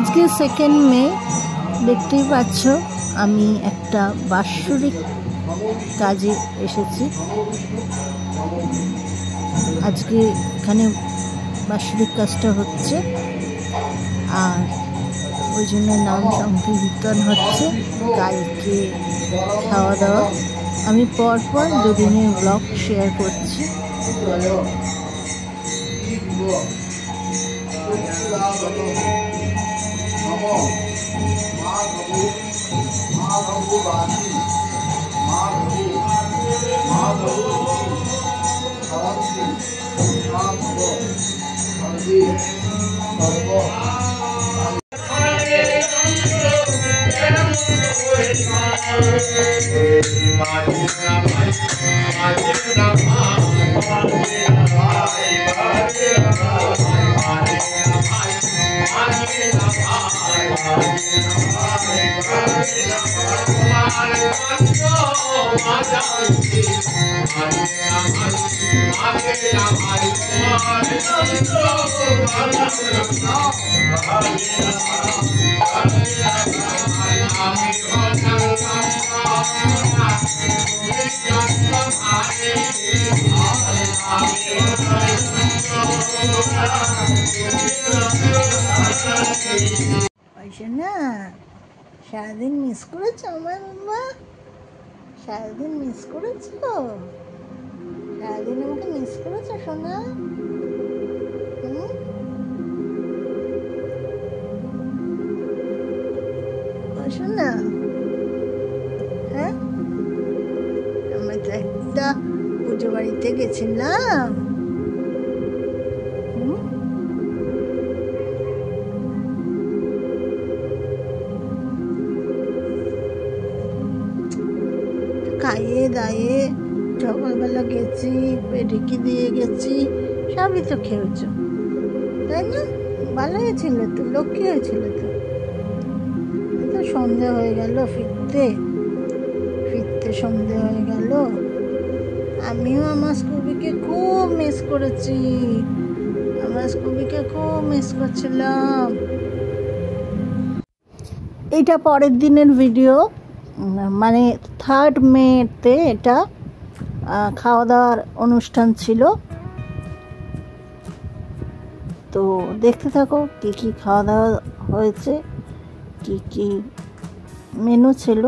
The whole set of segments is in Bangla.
আজকে 2 মে দেখতেই পাচ্ছ আমি একটা বাৎসরিক কাজে এসেছি। আজকে এখানে বাৎসরিক কাজটা হচ্ছে আর ওই জন্য নাম সংকীর্তন হচ্ছে। কালকে খাওয়া দাওয়া আমি পরপর 2 দিনের ব্লগ শেয়ার করছি। না সারাদিন মিস করেছো আমার বাবা, সারাদিন মিস করেছো, সারাদিন আমাকে মিস করেছো সোনা। শোনা হ্যাঁ, আমরা তো একটা পুজো বাড়িতে গেছিলাম। খাইয়ে দাইয়ে সকালবেলা গেছি, পেডিকি দিয়ে গেছি, সবই তো খেয়েছো তাই না? ভালো হয়েছিল তো, লক্ষ্মী হয়েছিল তো। সন্ধে হয়ে গেল, ফিরতে সন্ধে হয়ে গেল। আমিও আমার স্কুবিকে খুব মিস করেছি, আমার স্কুবিকে খুব মিস করছিলাম। এটা পরের দিনের ভিডিও, মানে 3 মেতে এটা খাওয়া দাওয়ার অনুষ্ঠান ছিল। তো দেখতে থাকো কি কি খাওয়া দাওয়া হয়েছে, কি কি মেনু ছিল।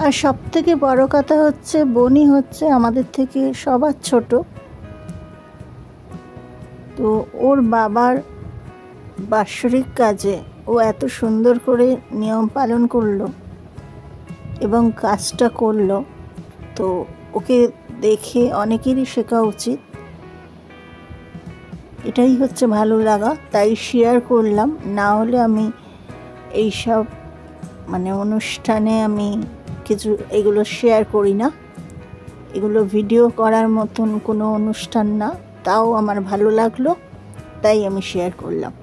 আর সব থেকে বড় কথা হচ্ছে বনি হচ্ছে আমাদের থেকে সবার ছোট। তো ওর বাবার বাৎসরিক কাজে ও এত সুন্দর করে নিয়ম পালন করলো এবং কাজটা করলো, তো ওকে দেখে অনেকেরই শেখা উচিত। এটাই হচ্ছে ভালো লাগা, তাই শেয়ার করলাম। না হলে আমি এইসব মানে অনুষ্ঠানে আমি কিছু এগুলো শেয়ার করি না, এগুলো ভিডিও করার মতন কোনো অনুষ্ঠান না। তাও আমার ভালো লাগলো, তাই আমি শেয়ার করলাম।